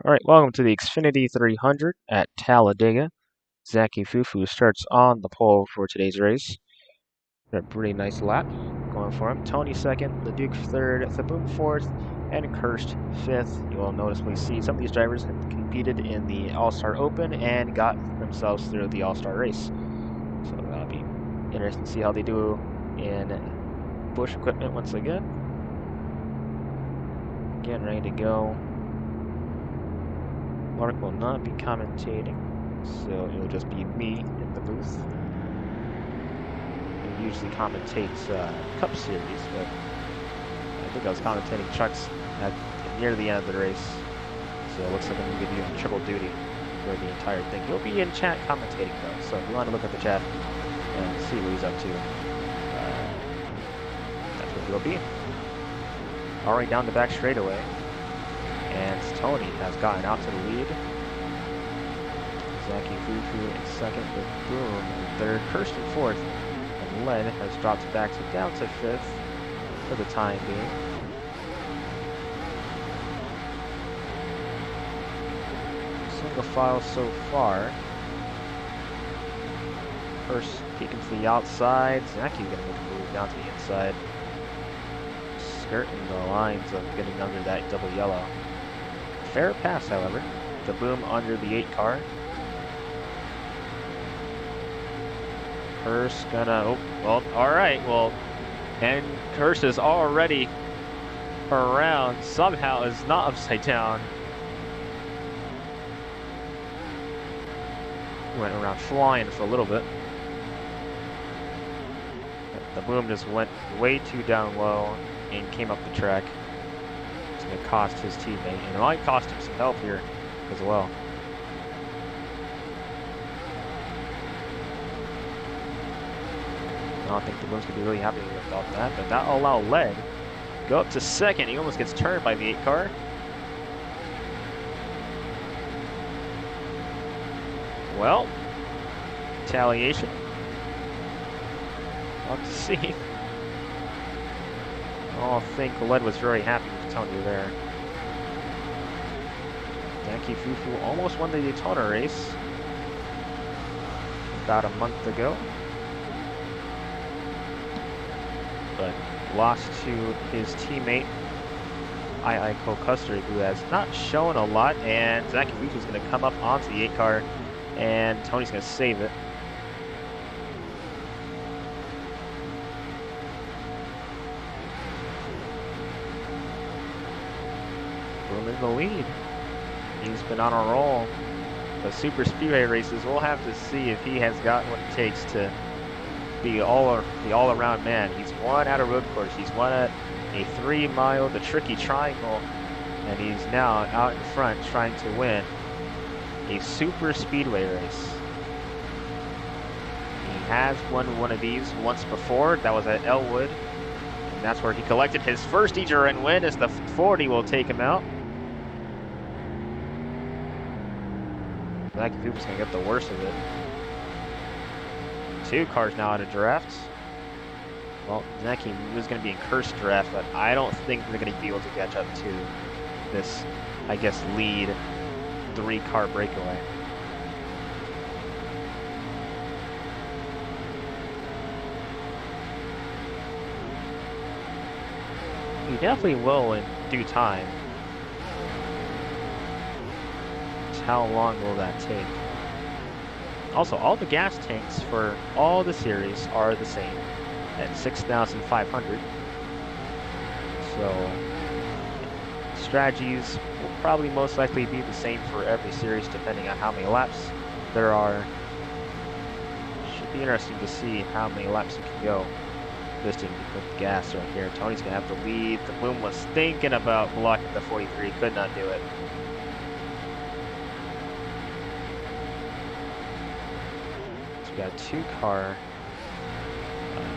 All right, welcome to the Xfinity 300 at Talladega. Zaki Fufu starts on the pole for today's race. Got a pretty nice lap going for him. Tony second, Leduc third, Thaboom fourth, and Kirst fifth. You will noticeably see some of these drivers have competed in the All-Star Open and got themselves through the All-Star race. So that'll be interesting to see how they do in Busch equipment once again. Again, ready to go. Mark will not be commentating, so it'll just be me in the booth. He usually commentates Cup Series, but I think I was commentating Chuck's near the end of the race, so it looks like I'm going to be doing triple duty for the entire thing. He'll be in chat commentating though, so if you want to look at the chat and see what he's up to, that's what he'll be. Alright, down the back straightaway. And Tony has gotten out to the lead. Zaki Fufu in second with Boom in third. Kirst in fourth. And Len has dropped back down to fifth for the time being. Single file so far. Kirst peeking to the outside. Zaki going to make a move down to the inside. Skirting the lines of getting under that double yellow. Fair pass, however. The Boom under the 8 car. Kirst gonna, oh, well, alright, well, and Kirst is already around, somehow is not upside down. Went around flying for a little bit. The Boom just went way too down low and came up the track. It cost his teammate, and it might cost him some help here as well. I don't think the Boom's gonna be really happy about that, but that'll allow Led go up to second. He almost gets turned by the 8 car. Well, retaliation. We'll have to see. I think Led was very happy with Tony there. Zaki Fufu almost won the Daytona race about a month ago, but lost to his teammate Cole Custer, who has not shown a lot, and Zaki Fufu is going to come up onto the 8 car, and Tony's going to save it. In the lead. He's been on a roll. The super speedway races, we'll have to see if he has got what it takes to be the all-around man. He's won at a road course. He's won at a 3-mile, the Tricky Triangle, and he's now out in front trying to win a super speedway race. He has won one of these once before. That was at Elwood, and that's where he collected his first EJ win, as the 40 will take him out. Zaki Fufu's gonna get the worst of it. 2 cars now out of draft. Well, Zaki was gonna be in Kirst draft, but I don't think they're gonna be able to catch up to this, I guess, lead 3-car breakaway. He definitely will in due time. How long will that take? Also, all the gas tanks for all the series are the same at 6,500. So strategies will probably most likely be the same for every series depending on how many laps there are. Should be interesting to see how many laps you can go. Just with gas right here. Tony's gonna have to lead. The Boom was thinking about blocking the 43, could not do it. We got a 2-car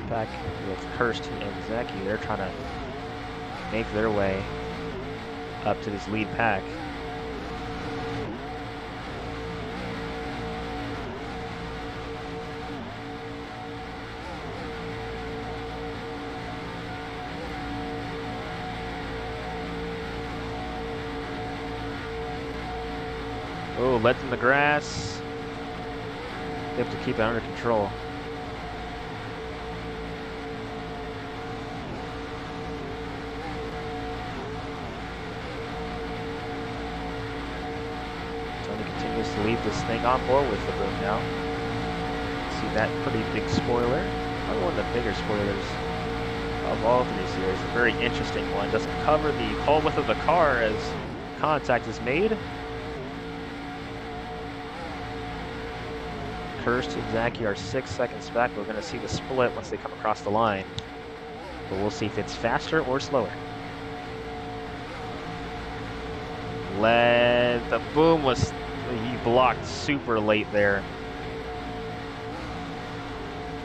back with Kirst and Zaki. They're trying to make their way up to this lead pack. Oh, Led's in the grass. They have to keep it under control. Tony continues to leave this thing on board with the boom now. See that pretty big spoiler? Probably one of the bigger spoilers of all three series. A very interesting one. Doesn't cover the hull width of the car as contact is made. Kirst and Zachy are 6 seconds back. We're going to see the split once they come across the line. But we'll see if it's faster or slower. The boom was, he blocked super late there.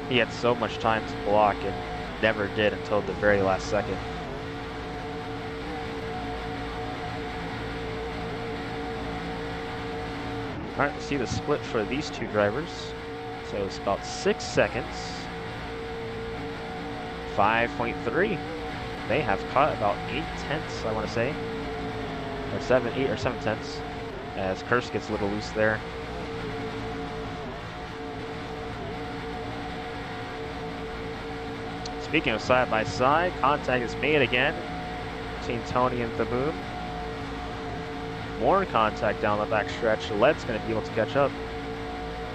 He had so much time to block and never did until the very last second. All right, we'll see the split for these two drivers. So it's about 6 seconds. 5.3. They have caught about 8/10, I want to say. Or 8 or 7/10, as Kirst gets a little loose there. Speaking of side by side, contact is made again between Tony and the boom. More contact down the back stretch. Led's going to be able to catch up.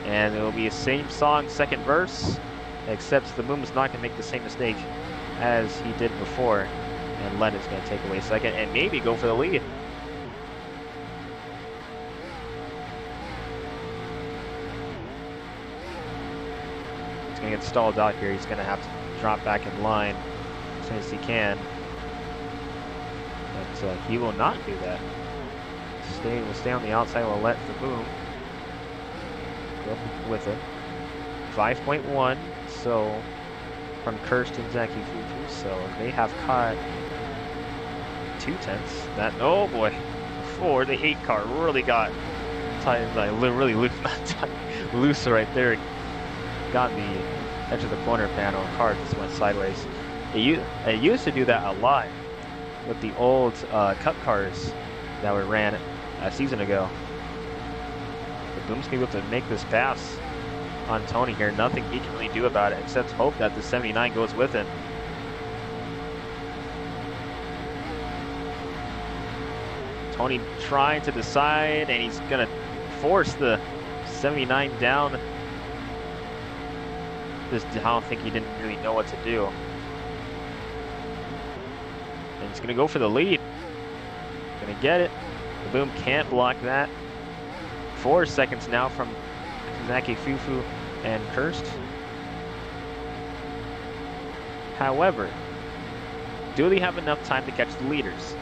And it will be the same song, second verse, except the boom is not going to make the same mistake as he did before. And Led is going to take away second and maybe go for the lead. He's going to get stalled out here. He's going to have to drop back in line as soon as he can. But he will not do that. Will stay on the outside. Will let the boom go up with it. 5.1. So from Kirst and Zachy Fufu. So they have caught 2/10. That, oh boy, before the 8 car really got tight, like really loose right there. Got the edge of the corner panel. Car just went sideways. It used to do that a lot with the old Cup cars that were ran a season ago. The boom's gonna be able to make this pass on Tony here. Nothing he can really do about it except hope that the 79 goes with him. Tony trying to decide, and he's gonna force the 79 down. I don't think he didn't really know what to do. And he's gonna go for the lead. Gonna get it. The boom can't block that. 4 seconds now from Zachy Fufu and Kirst. However, do they have enough time to catch the leaders?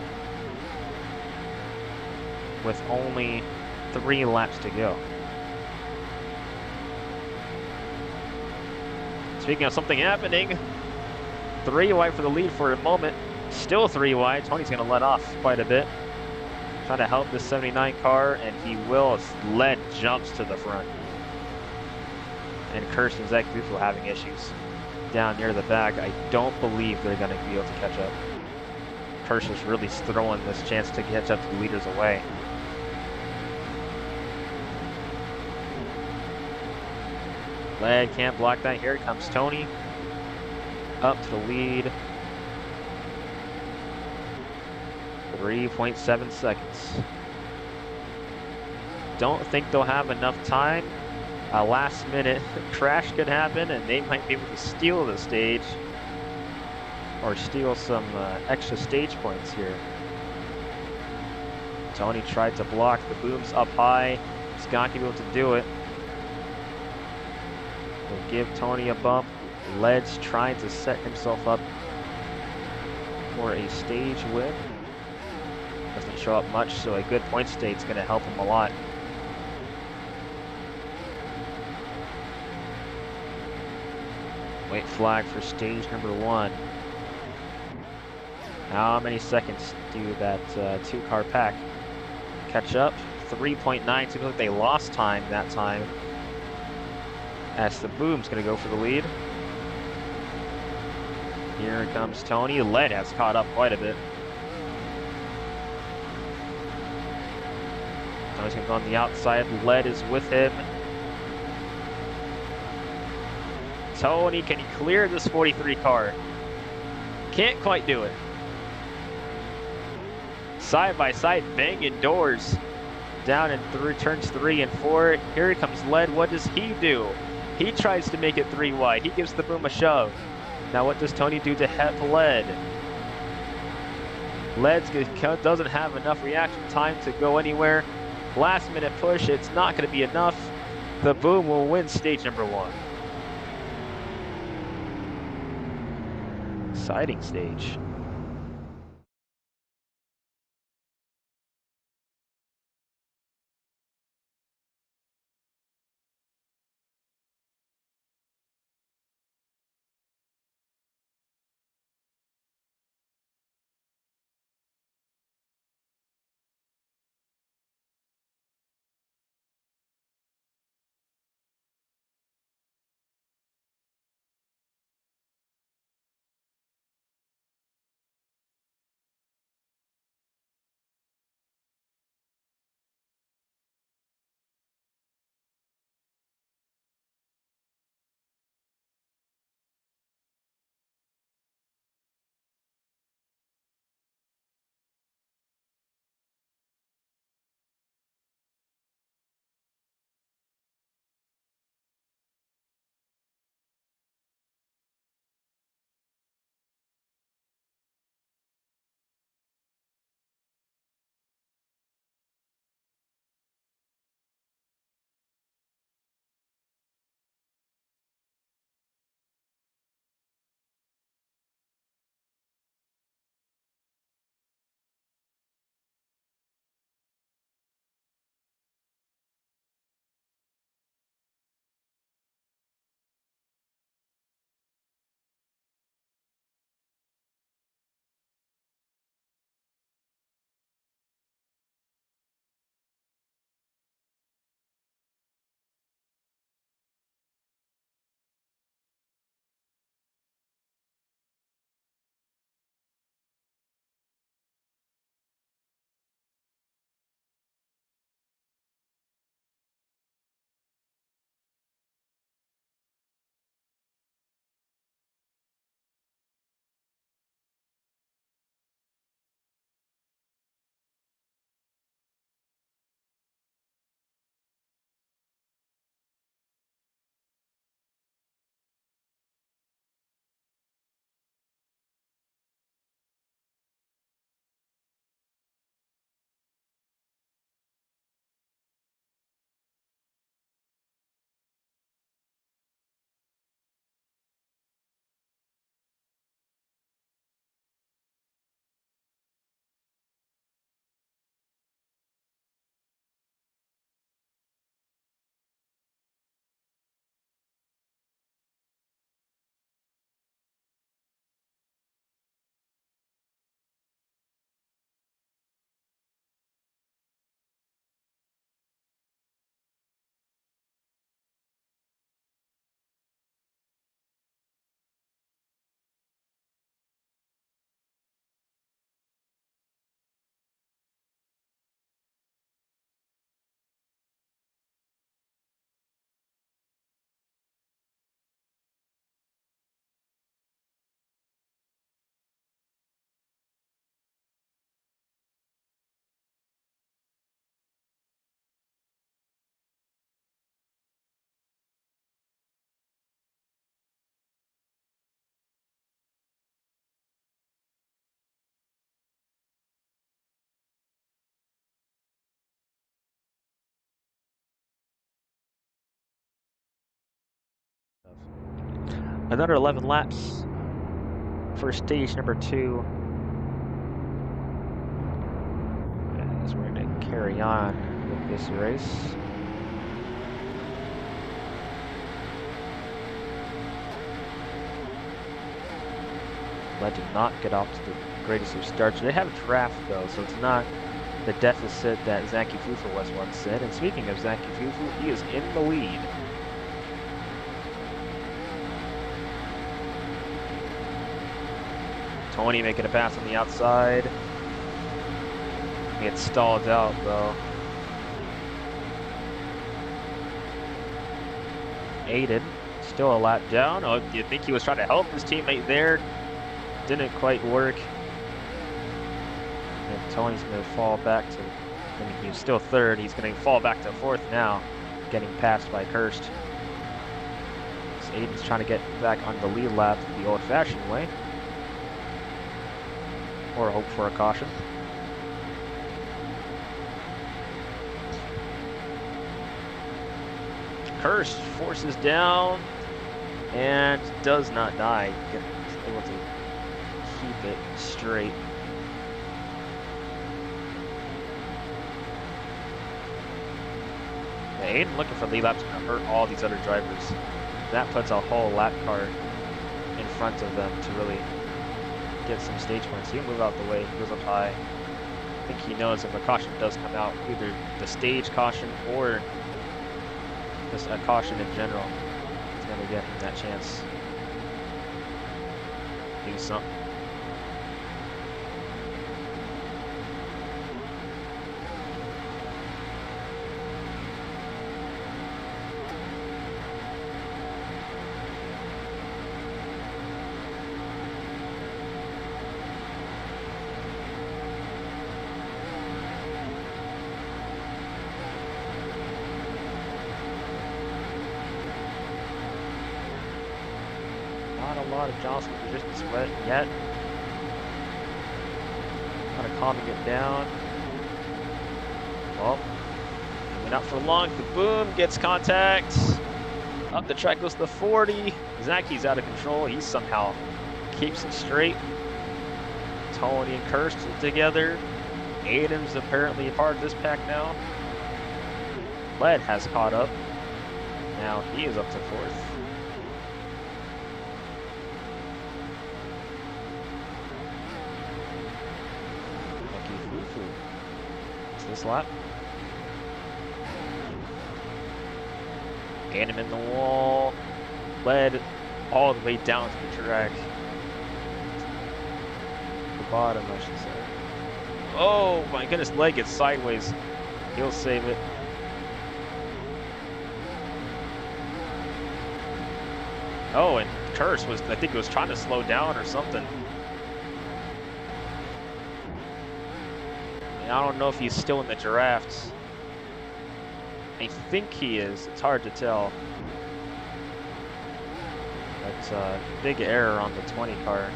With only 3 laps to go. Speaking of something happening, 3 wide for the lead for a moment. Still 3 wide. Tony's gonna let off quite a bit. Trying to help this 79 car, and he will. Led jumps to the front. And Kirst and Zachy Fufu having issues down near the back. I don't believe they're going to be able to catch up. Kirst is really throwing this chance to catch up to the leaders away. Led can't block that. Here comes Tony. Up to the lead. 3.7 seconds. Don't think they'll have enough time. A last minute crash could happen and they might be able to steal the stage or steal some extra stage points here. Tony tried to block. The boom's up high. He's not going to be able to do it. We'll give Tony a bump. Led's trying to set himself up for a stage win. Doesn't show up much, so a good point state's going to help him a lot. White flag for stage number 1. How many seconds do that 2-car pack catch up? 3.9. Seems like they lost time that time. As the boom's going to go for the lead. Here comes Tony. Led has caught up quite a bit. Now he's going to go on the outside. Lead is with him. Tony, can he clear this 43 car? Can't quite do it. Side by side, banging doors. Down in turns 3 and 4. Here comes Lead. What does he do? He tries to make it 3 wide. He gives the boom a shove. Now what does Tony do to Lead? Lead doesn't have enough reaction time to go anywhere. Last minute push, it's not going to be enough. The boom will win stage number 1. Exciting stage. Another 11 laps for stage number 2. As we're going to carry on with this race. Lead did not get off to the greatest of starts. They have a draft though, so it's not the deficit that Zaki Fufu was once in. And speaking of Zaki Fufu, he is in the lead. Tony making a pass on the outside. He gets stalled out though. Aiden, still a lap down. Oh, do you think he was trying to help his teammate there? Didn't quite work. And Tony's going to fall back to, I mean, he's still third. He's going to fall back to fourth now, getting passed by Kirst. So Aiden's trying to get back on the lead lap the old-fashioned way, or hope for a caution. Kirst forces down and does not die. He's able to keep it straight. Aiden looking for lead laps is going to hurt all these other drivers. That puts a whole lap car in front of them to really get some stage points. He'll move out the way, he goes up high. I think he knows if a caution does come out, either the stage caution or just a caution in general, it's going to get him that chance to do something. Not a lot of jostling resistance yet. Kind of calming it down. Well, went out for long. The boom gets contact. Up the track goes the 40. Zacky's out of control. He somehow keeps it straight. Tony and Kirst together. Aiden's apparently a part of this pack now. Led has caught up. Now he is up to fourth. This lap. Get him in the wall. Led all the way down to the track. The bottom, I should say. Oh my goodness, leg gets sideways. He'll save it. Oh, and Kirst was, I think he was trying to slow down or something. I don't know if he's still in the drafts. I think he is. It's hard to tell. That's a big error on the 20 car.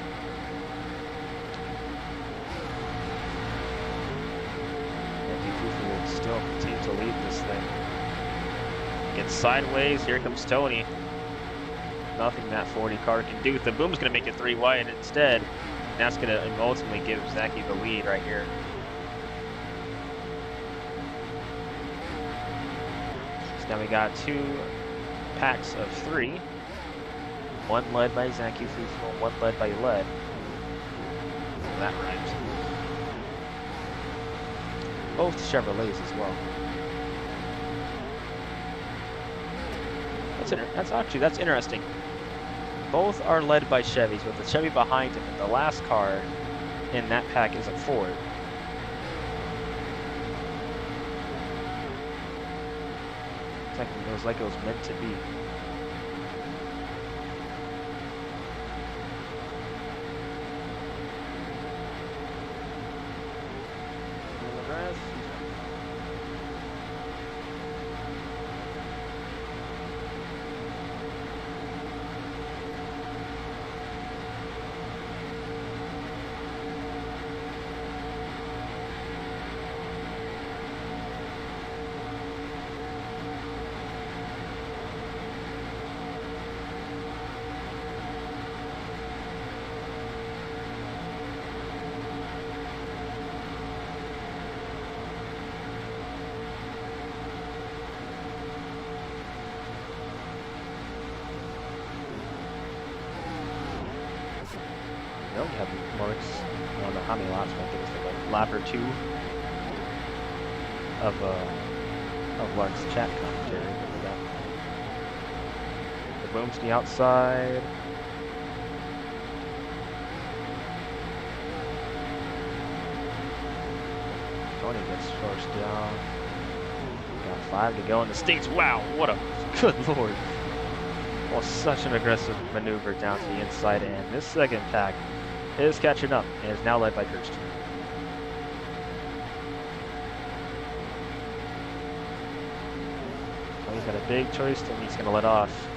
Andy Fufu will still continue to lead this thing. Gets sideways. Here comes Tony. Nothing that 40 car can do. The boom's going to make it 3 wide instead. And that's going to ultimately give Zachy the lead right here. Now we got 2 packs of 3. One led by Zachy Fufu, one led by Led. That rhymes. Both Chevrolets as well. That's interesting. Both are led by Chevys, with the Chevy behind him, and the last car in that pack is a Ford. It was like it was meant to be. We don't have marks. I don't know how many laps, but I think it's like a lap or 2 of Lark's chat commentary. The boom's to the outside. Tony gets forced down. Got 5 to go in the States. Wow, what a good lord. Well, such an aggressive maneuver down to the inside, and this second pack is catching up and is now led by Kirsten. Well, he's got a big choice, and he's going to let off.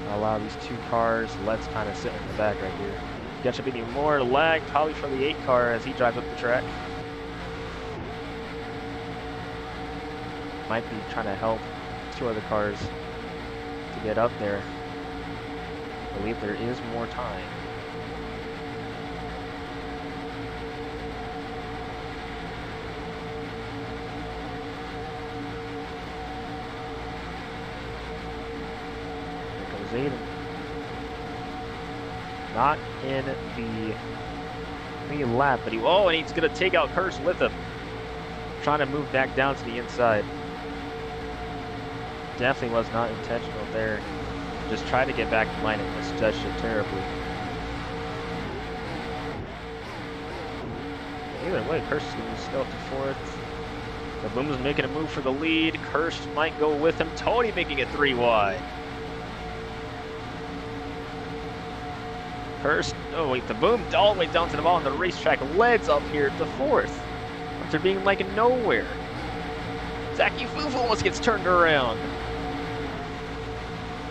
Allow these two cars. Let's kind of sit in the back right here. Catch up any more lag, probably for the 8 car as he drives up the track. Might be trying to help 2 other cars to get up there. I believe there is more time. There goes Aiden. Not in the lap, but and he's going to take out Kirst with him. Trying to move back down to the inside. Definitely was not intentional there. Just tried to get back in line and misjudged it terribly. Either way, Kirst is going to still up to 4th. The Boom's making a move for the lead. Kirst might go with him. Tony making it 3 wide. Kirst, oh wait, the Boom all the way down to the bottom of the racetrack. Leads up here to 4th. After being like nowhere. Zachy Fufu almost gets turned around.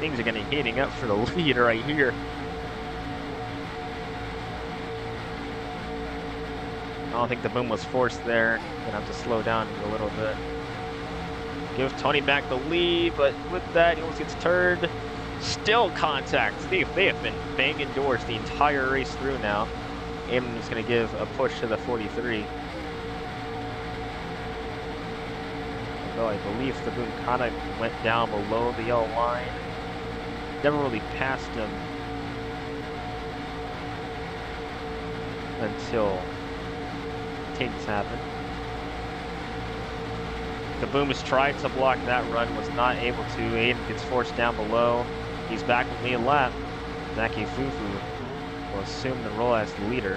Things are getting heating up for the lead right here. I don't think the Boom was forced there. Gonna have to slow down a little bit. Give Tony back the lead, but with that, he almost gets turned. Still contact. They have been banging doors the entire race through now. Aiden is going to give a push to the 43. Although I believe the Boom kind of went down below the yellow line. Never really passed him until things happened. The Boom has tried to block that run, was not able to. Aiden gets forced down below. He's back with me a lap. Zachy Fufu will assume the role as the leader.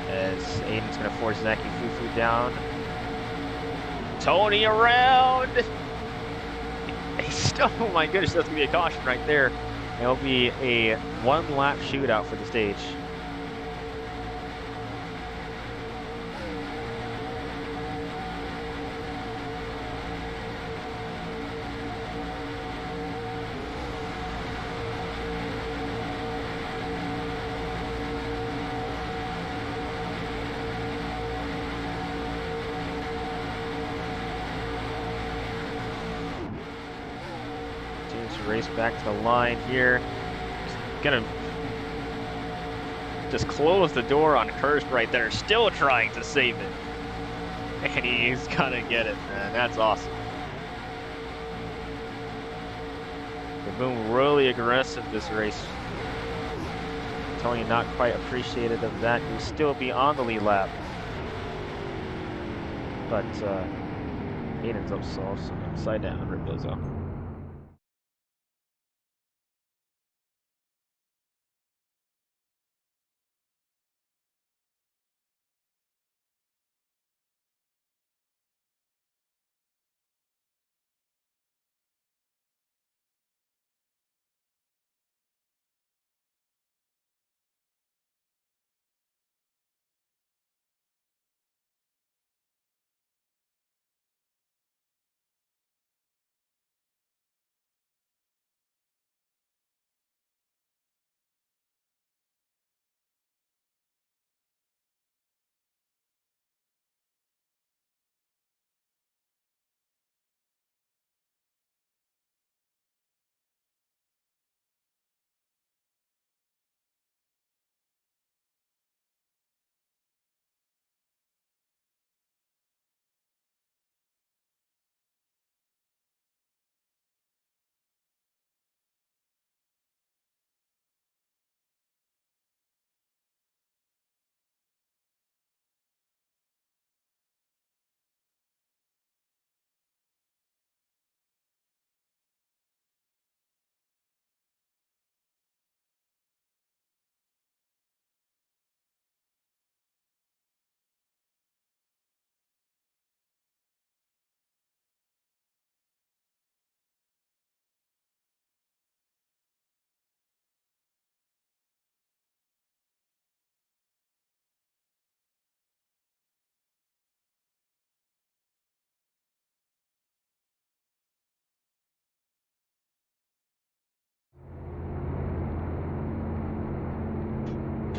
As Aiden's going to force Zachy Fufu down. Tony around! Oh my goodness, that's going to be a caution right there. It'll be a 1-lap shootout for the stage. Race back to the line here. Gonna just close the door on Kirst right there. Still trying to save it. And he's gonna get it, man. That's awesome. The Boom really aggressive this race. Tony not quite appreciative of that. He'll still be on the lead lap. But Aiden's upside down, Ribbozo.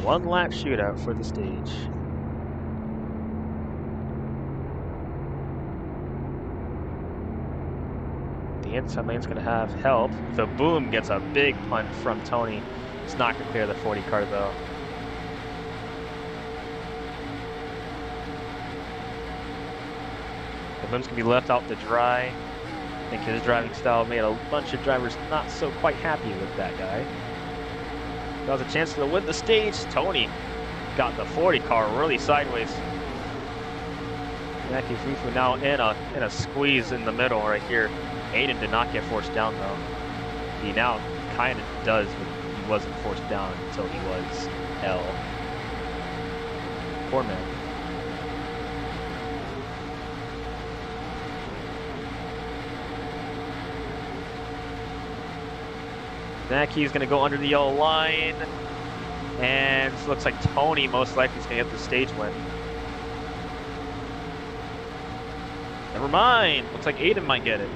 One lap shootout for the stage. The inside lane's going to have help. The Boom gets a big punt from Tony. It's not going to clear the 40 car though. The Boom's going to be left out to dry. I think his driving style made a bunch of drivers not so quite happy with that guy. That was a chance to win the stage. Tony got the 40 car really sideways. Jackie Fufu now in a squeeze in the middle right here. Aiden did not get forced down though. He now kind of does, but he wasn't forced down until he was L. Poor man. Zaki's going to go under the yellow line. And it looks like Tony most likely is going to get the stage win. Never mind. Looks like Aiden might get it.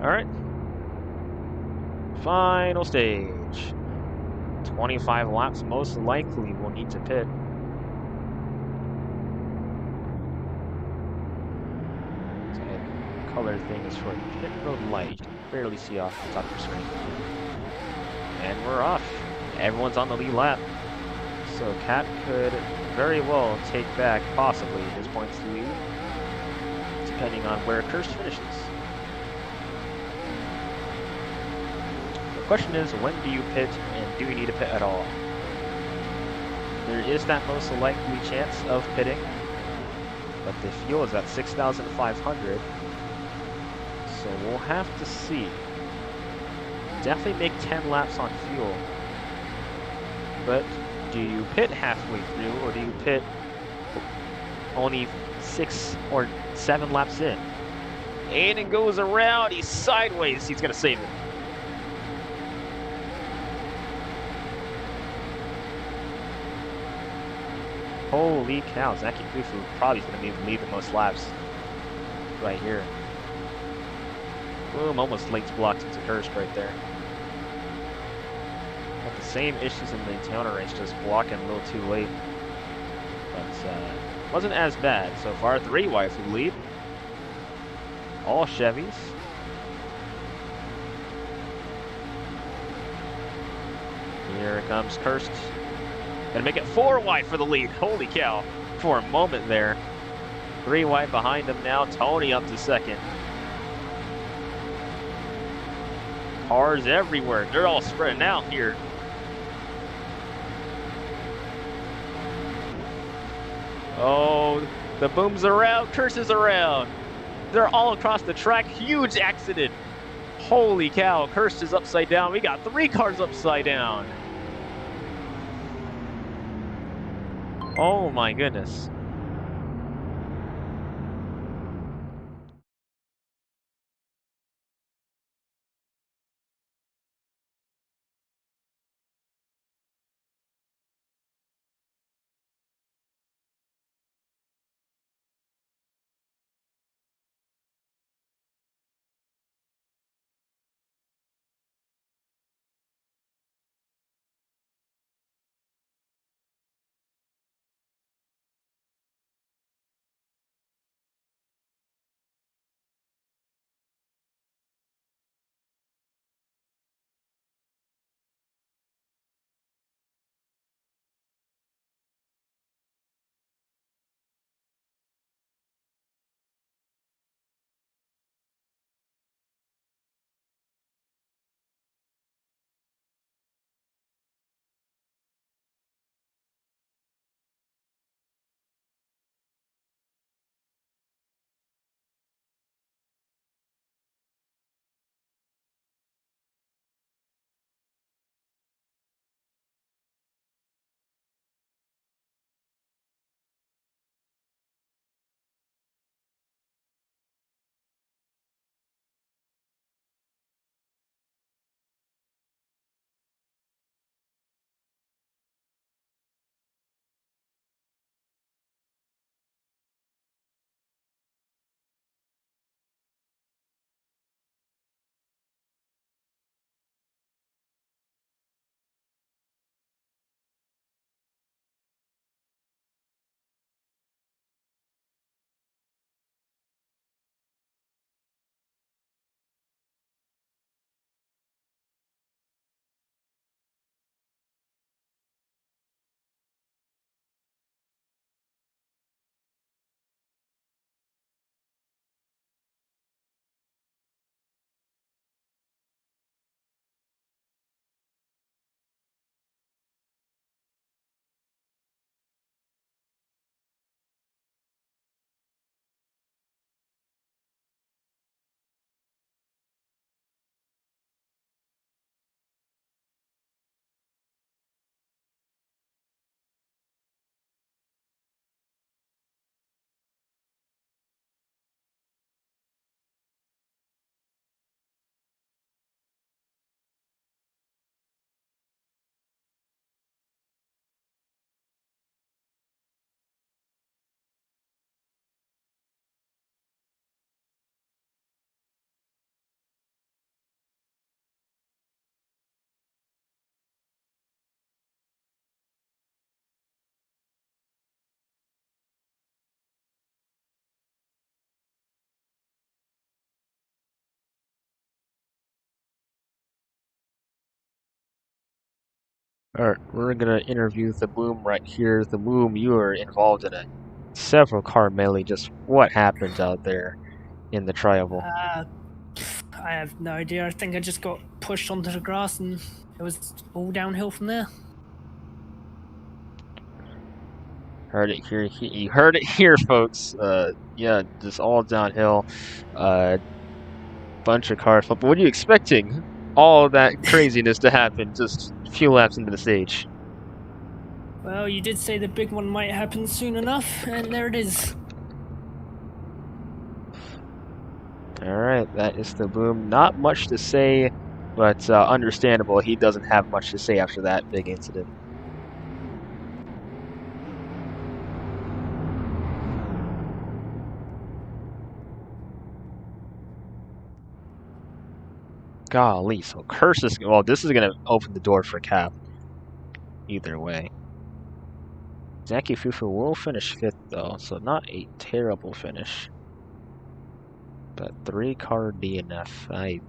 Alright. Final stage. 25 laps, most likely we'll need to pit. So the color thing is for pit road light. You can barely see off the top of the screen. And we're off. Everyone's on the lead lap. So Cat could very well take back, possibly, his points to lead, depending on where Kirst finishes. The question is, when do you pit, and do you need to pit at all? There is that most likely chance of pitting, but the fuel is at 6,500, so we'll have to see. Definitely make 10 laps on fuel, but do you pit halfway through, or do you pit only 6 or 7 laps in? Aiden goes around, he's sideways, he's gonna save it. Holy cow, Zaki Fufu probably is going to lead the most laps right here. Boom, almost legs blocked into Kirst right there. Got the same issues in the Daytona race, just blocking a little too late. But wasn't as bad so far. 3 wide for the lead. All Chevys. Here comes Kirst. Gonna make it 4 wide for the lead. Holy cow. For a moment there. 3 wide behind him now. Tony up to second. Cars everywhere. They're all spreading out here. Oh, the boom's around. Kirst is around. They're all across the track. Huge accident. Holy cow. Kirst is upside down. We got 3 cars upside down. Oh my goodness. Alright, we're gonna interview the Boom right here. The Boom, you are involved in a several car melee. Just what happened out there in the trioval? I have no idea. I think I just got pushed onto the grass and it was all downhill from there. Heard it here. You heard it here, folks. Yeah, just all downhill. Bunch of cars. But what are you expecting? All that craziness to happen just a few laps into the stage. Well, you did say the big one might happen soon enough, and there it is. Alright, that is the Boom. Not much to say, but understandable. He doesn't have much to say after that big incident. Golly, so curses. Well, this is going to open the door for Cap. Either way. Zaki Fufu will finish 5th, though, so not a terrible finish. But 3-car DNF. I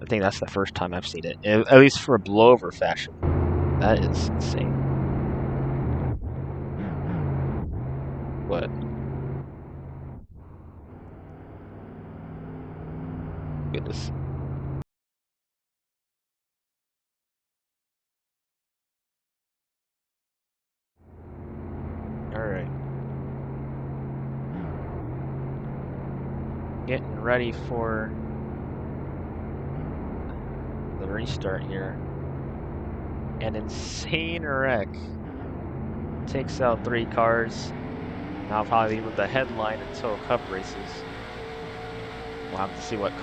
think that's the first time I've seen it. At least for a blowover fashion. That is insane. But goodness. Alright. Getting ready for the restart here. An insane wreck. Takes out 3 cars. Now probably with the headline until Cup races. We'll have to see what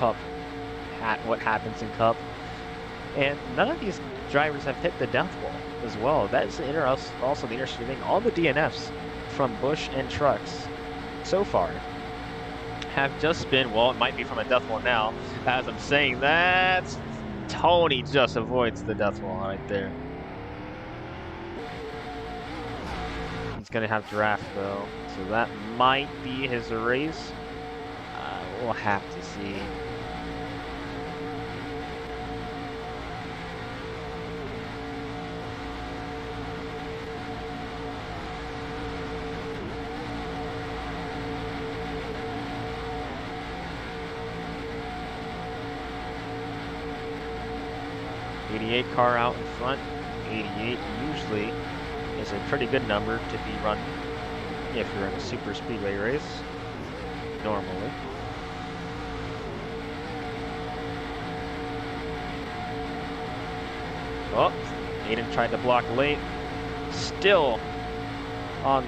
happens in Cup. And none of these drivers have hit the death wall as well. That is also the interesting thing. All the DNFs from Busch and trucks so far have just been, well, it might be from a death wall now. As I'm saying that, Tony just avoids the death wall right there. He's going to have draft though, so that might be his race. We'll have to see. '88 car out in front. 88 usually is a pretty good number to be run if you're in a super speedway race, normally. Oh, Aiden tried to block late. Still on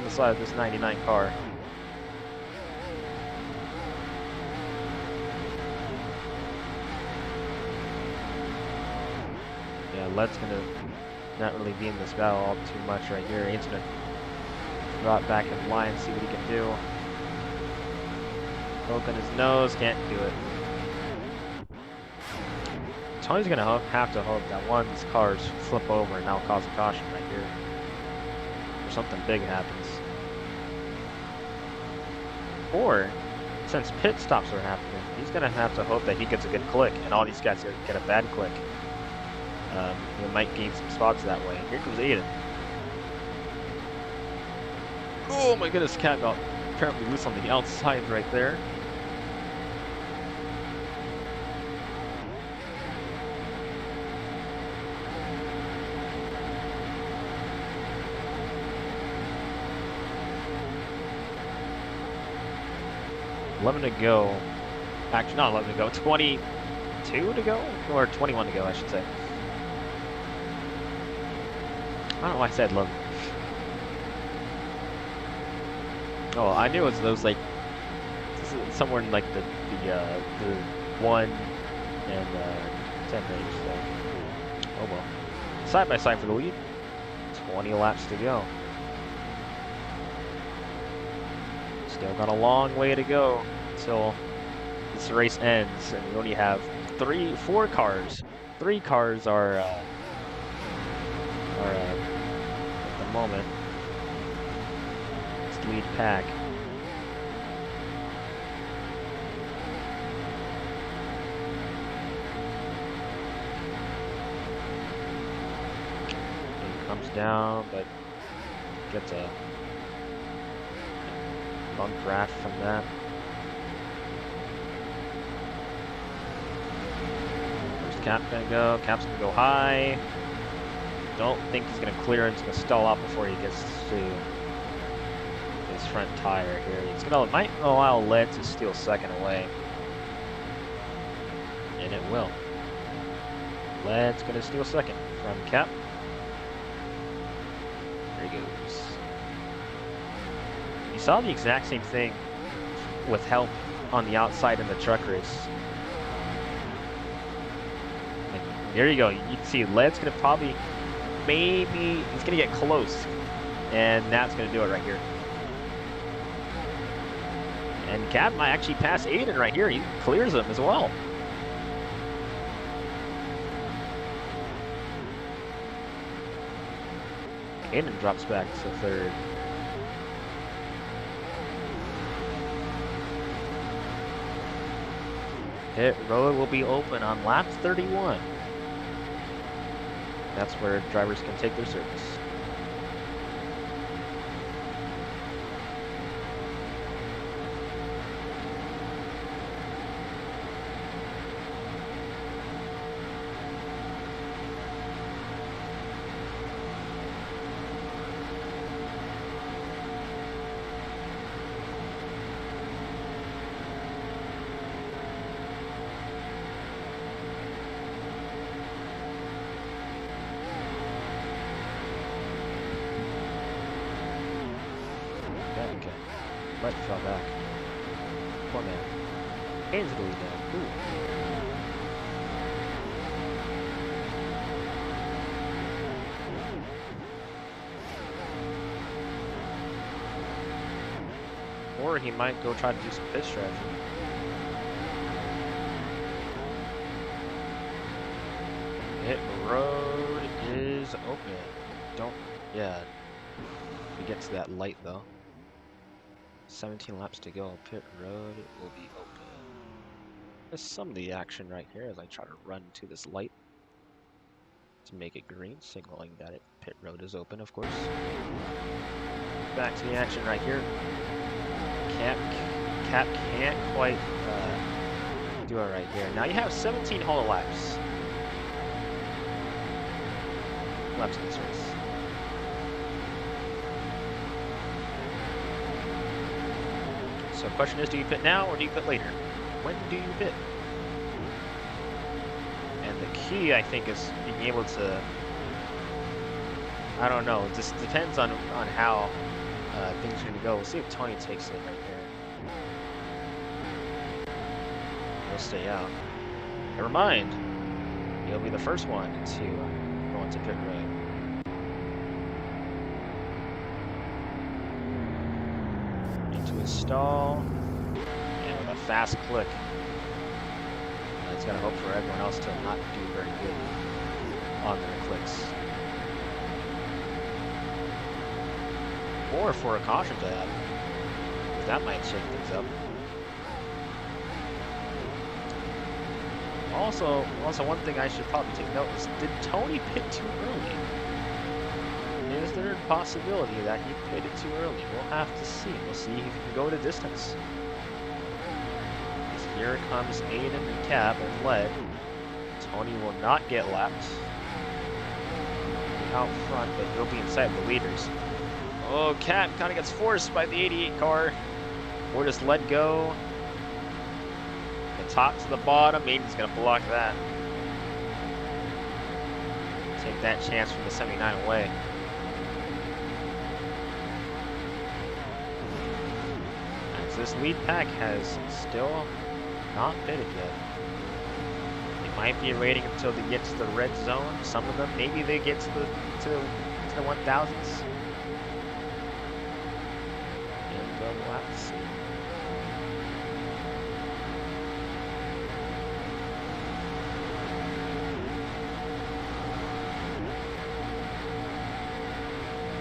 the side of this 99 car. Yeah, Led's gonna not really be in this battle all too much right here. Aiden's gonna drop back in line, see what he can do. Poking his nose, can't do it. Tony's gonna have to hope that one of these cars flip over and now cause a caution right here. Or something big happens. Or, since pit stops are happening, he's gonna have to hope that he gets a good click and all these guys get a bad click. He might gain some spots that way. Here comes Aiden. Oh my goodness, Cat got apparently loose on the outside right there. $11 to go. Actually, not 11 to go. 22 to go? Or 21 to go, I should say. I don't know why I said 11. Oh, I knew it was those, like, somewhere in, like, the 1 and 10 range, so. Oh well. Side by side for the lead. 20 laps to go. Still got a long way to go until this race ends, and we only have 4 cars. 3 cars are at the moment. It's the lead pack. comes down, but gets a bump draft from that. Where's Cap gonna go? Cap's gonna go high. Don't think he's gonna clear. He's gonna stall out before he gets to his front tire here. He's gonna might allow Lead to steal second away, and it will. Lead's gonna steal second from Cap. There he goes. You saw the exact same thing with help on the outside in the truck race. And there you go. You can see Lead's gonna probably, maybe he's gonna get close, and that's gonna do it right here. And Cap might actually pass Aiden right here. He clears him as well. Aiden drops back to third. Pit road will be open on lap 31. That's where drivers can take their service. Okay. But fell back. Poor man. Aiden's the lead now. Ooh. Or he might go try to do some pit strategy. Pit road is open. Yeah. We get to that light though. 17 laps to go. Pit road will be open. There's some of the action right here as I try to run to this light to make it green, signaling that pit road is open, of course. Back to the action right here. Cap can't quite do it right here. Now you have 17 whole laps. Laps in this race. So the question is, do you pit now or do you pit later? When do you pit? And the key, I think, is being able to, I don't know, it just depends on how things are going to go. We'll see if Tony takes it right there. He'll stay out. Never mind. He'll be the first one to go into pit road. Stall, and with a fast click. He's got to hope for everyone else to not do very good on their clicks. Or for a caution to happen. That might shake things up. Also one thing I should probably take note is, did Tony pit too early? Is there a possibility that he pitted too early? We'll have to see. We'll see if he can go the distance. Here comes Aiden and Cap and Lead. Tony will not get lapped out front, but he'll be inside the leaders. Oh, Cap kind of gets forced by the 88 car. Where does Lead go? The top to the bottom. Aiden's going to block that. Take that chance from the 79 away. This lead pack has still not pitted yet. They might be waiting until they get to the red zone. Some of them, maybe they get to the 1000s. And we'll have to see.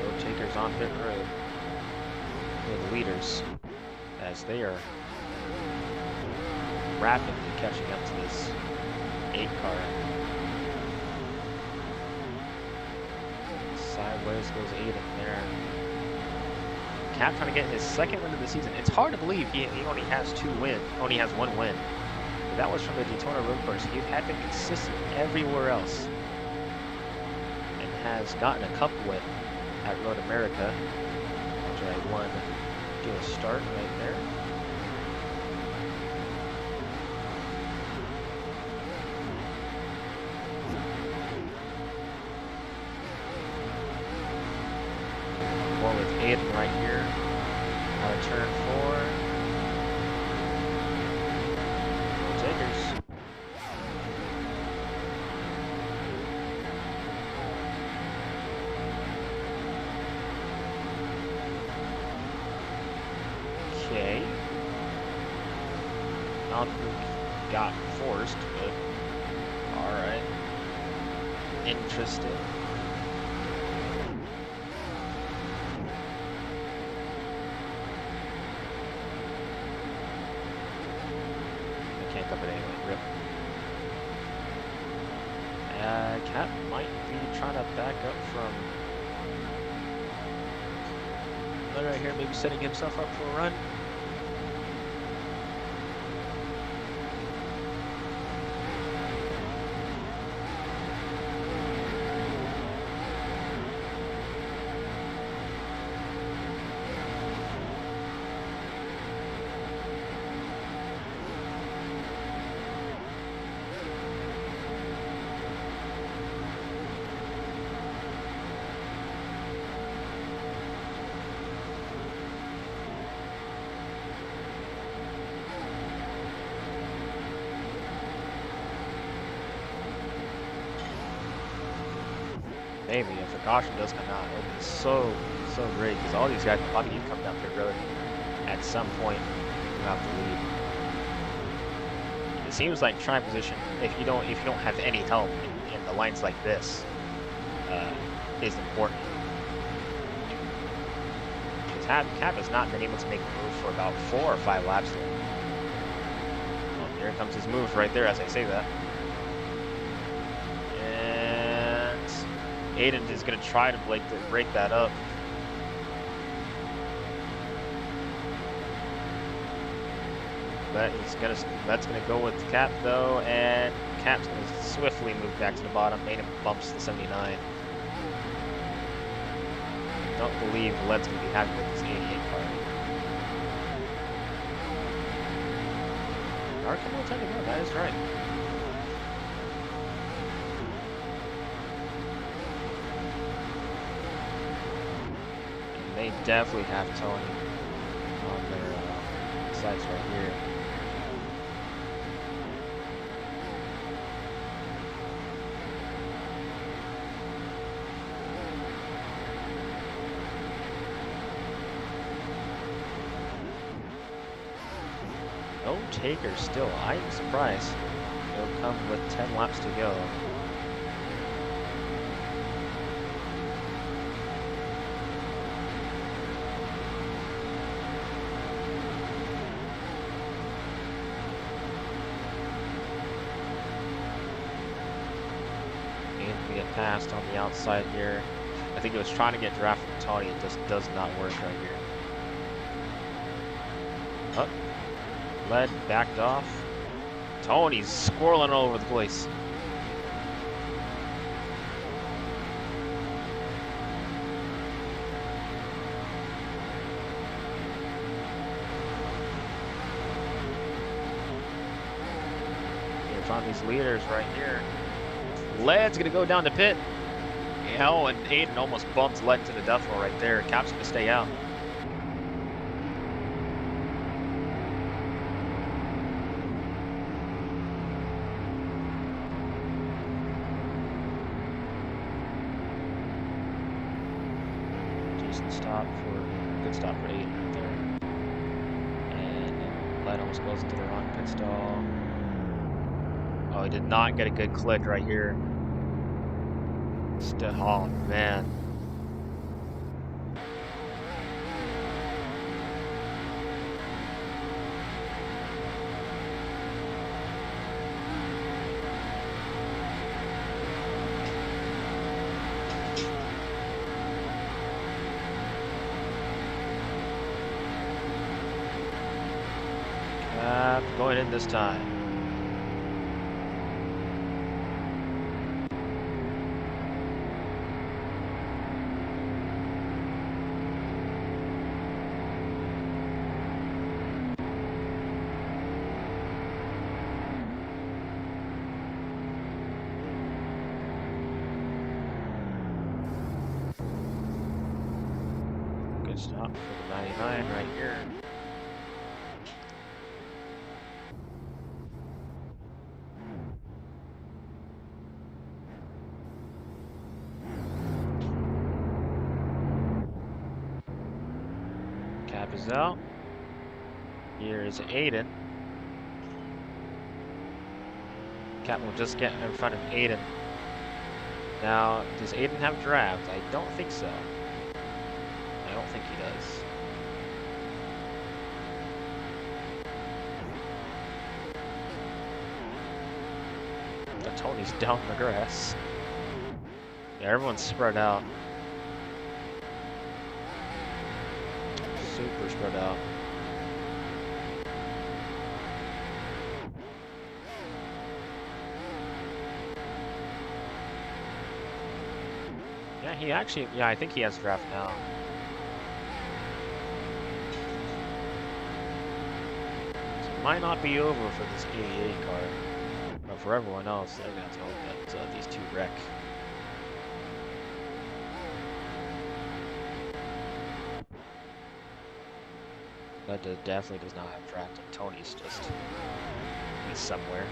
No takers on pit road. They're the leaders, as they are rapidly catching up to this 8 car. Side There goes Aiden there. Cap trying to get his second win of the season. It's hard to believe he only has only has one win. But that was from the Daytona road course. He had been consistent everywhere else. And has gotten a cup win at Road America, which I won. Do a start right there. One with Aiden right here. Out of turn 4. No takers. Okay. Not got forced, but alright. Interesting. Can't up it anyway, rip. Cap might be trying to back up from right here, maybe setting himself up for a run. Maybe if the caution does come out, it'll be so great because all these guys will probably come down pit road at some point. You have to lead. It seems like trying position if you don't have any help in the lines like this is important. Because Cap has not been able to make a move for about 4 or 5 laps there. Well, here comes his move right there as I say that. Aiden is going to try to break that up. That's gonna go with Cap though, and Cap's gonna swiftly move back to the bottom. Aiden bumps the 79. Don't believe Led's gonna be happy with this 88 car. Arkham will time to go. That is right. They definitely have Tony on their sides right here. No takers still. I'm surprised. It'll come with 10 laps to go. Passed on the outside here. I think it was trying to get draft from Tony. It just does not work right here. Oh, Led backed off. Tony's squirreling all over the place. Here, found these leaders right here. Led's gonna go down to pit. Oh, and Aiden almost bumped Led to the death row right there. Cap's gonna stay out. Decent stop for good stop for Aiden right there. And Led almost goes into the wrong pit stall. Oh, he did not get a good click right here. Oh, man. going in this time. Good stop for the 99 right here. Cap is out. Here is Aiden. Cap will just get in front of Aiden. Now, does Aiden have draft? I don't think so. I don't think he does. But Tony's down the grass. Yeah, everyone's spread out. Super spread out. Yeah, he actually, I think he has draft now. So it might not be over for this 88 car. But for everyone else, they're going to hope that these two wreck. That definitely does not have draft, and Tony's just, he's somewhere.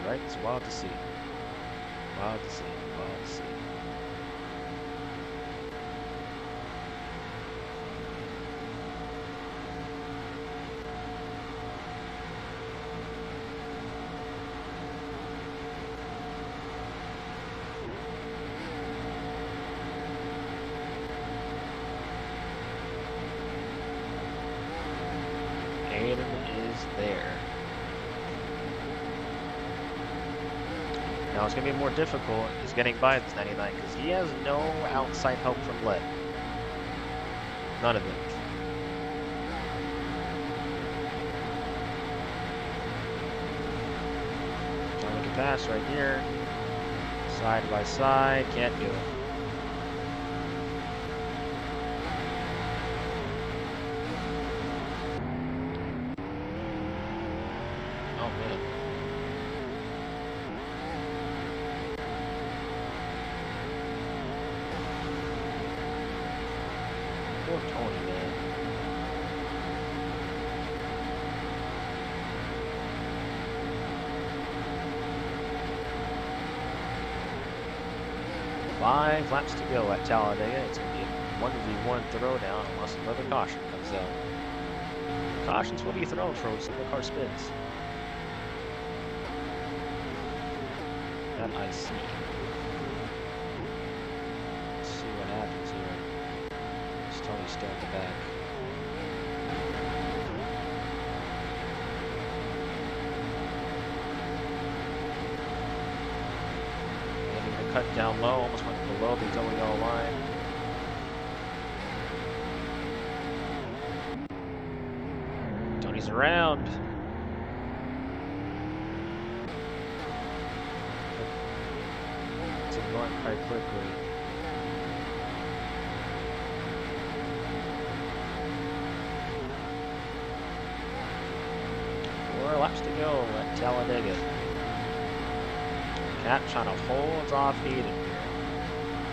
Right? It's wild to see. Wild to see. Wild to see. Aiden is there. Now, it's going to be more difficult is getting by this 99 because he has no outside help from lead. None of it. Trying to pass right here. Side by side. Can't do it. Oh, man. Poor Tony, man. Five laps to go at Talladega. It's going to be a 1v1 throwdown unless another caution comes out. Cautions will be thrown for when the car spins. That I see. Let's see what happens here. Tony's still at the back. And cut down low, almost went below the yellow line. Tony's around. It's going quite quickly. Laps to go at Talladega. Cat trying to hold off Aiden here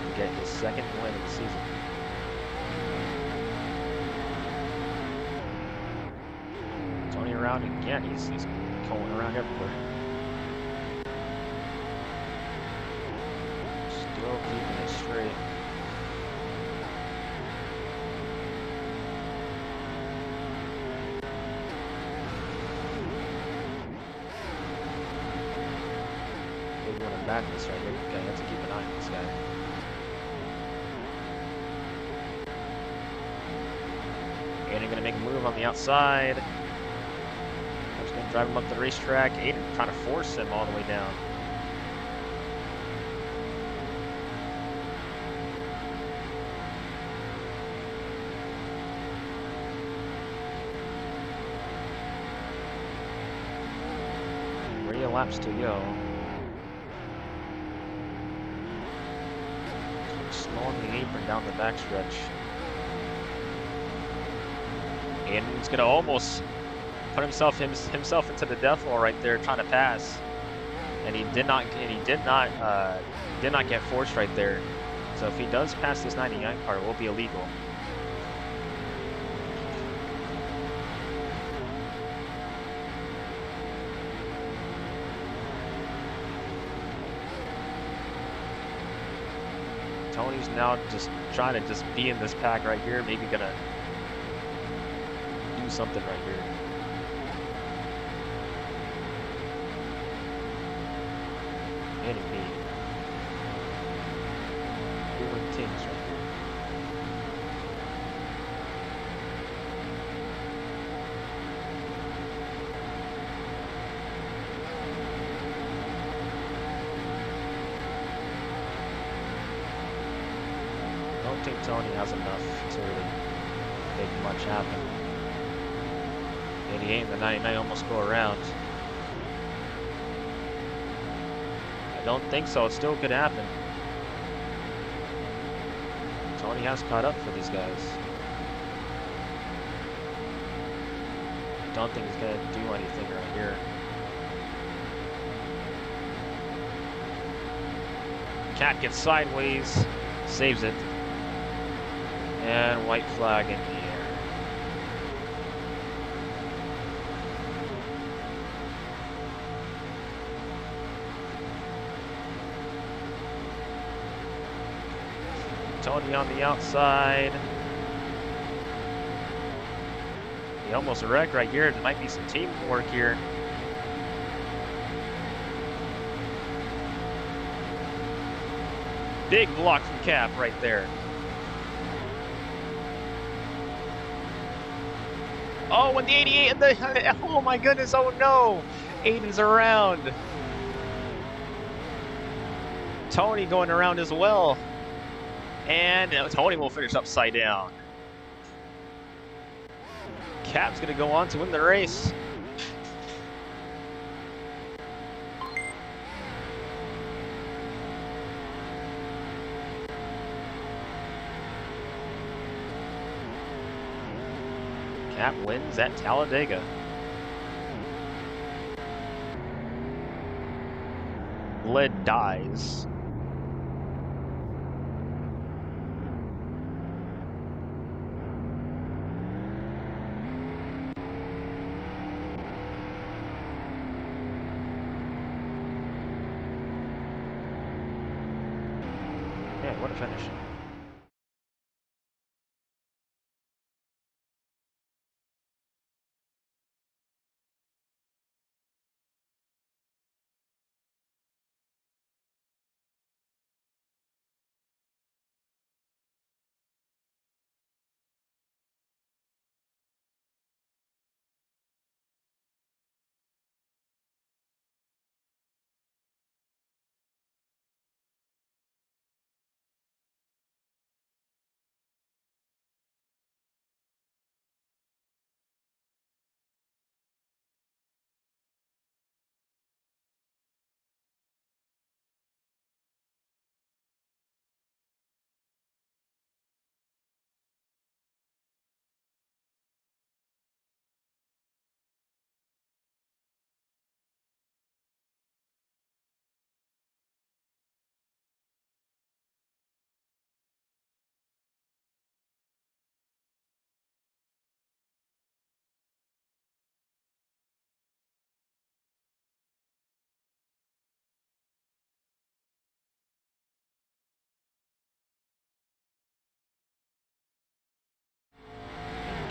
to get his second win of the season. Tony around again. He's going around everywhere. Still keeping it straight. madness right here. Okay, you have to keep an eye on this guy. Aiden gonna make a move on the outside. I'm just gonna drive him up the racetrack. Aiden trying to force him all the way down. Laps to go. Slowing the apron down the backstretch. And he's gonna almost put himself into the death wall right there, trying to pass. And he did not get forced right there. So if he does pass this 99 car, it will be illegal. Tony's now just trying to just be in this pack right here. Maybe gonna do something right here. And me. Doing things right here. I don't think Tony has enough to really make much happen. 88 and the 99 almost go around. I don't think so. It still could happen. Tony has caught up for these guys. I don't think he's going to do anything right here. Cat gets sideways, saves it. And white flag in the air. Tony on the outside. He almost wrecked right here. There might be some teamwork here. Big block from Cap right there. Oh, and the 88 and the, oh my goodness, oh no. Aiden's around. Tony going around as well. And Tony will finish upside down. Cap's gonna go on to win the race. Cap wins at Talladega. Lead dies. Yeah, what a finish.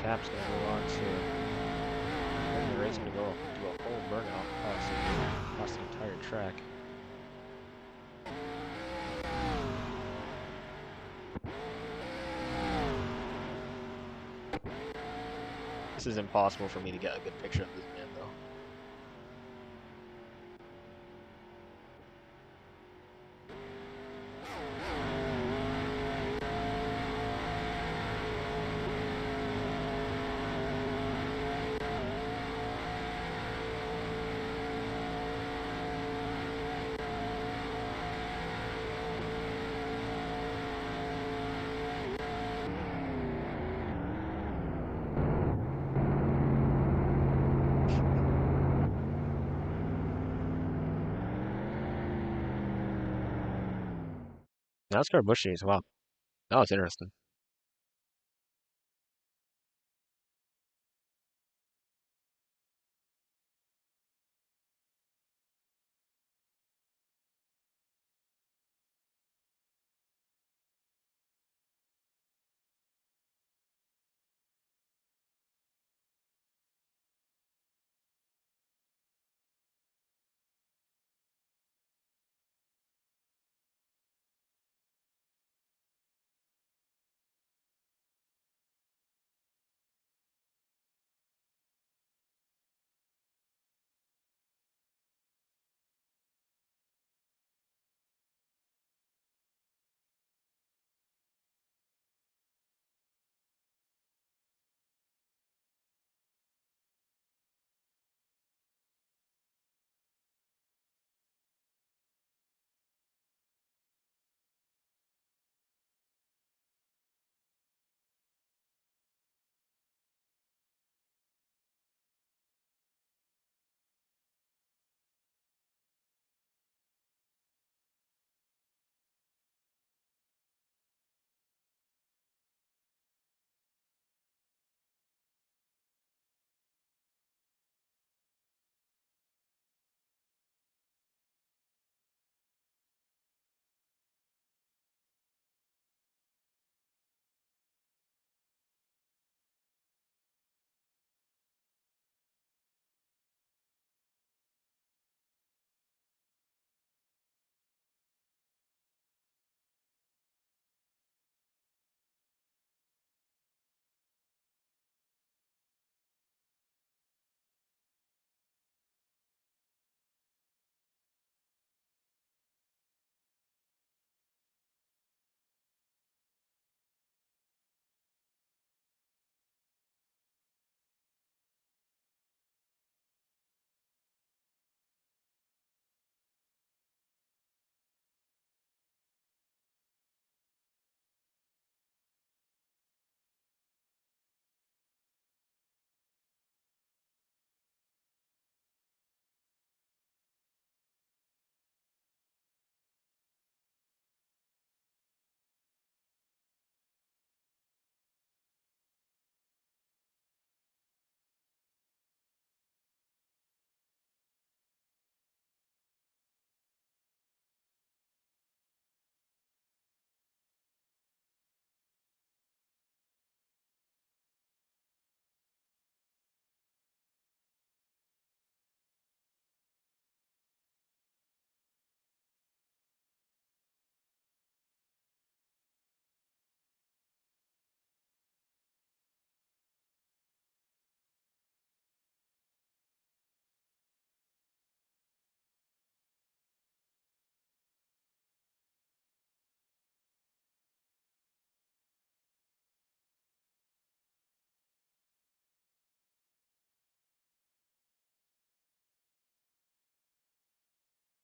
Cap's going to go on to win the race, going to go do a whole burnout across the entire track. This is impossible for me to get a good picture of this man, though. NASCAR Busch as well. That was interesting.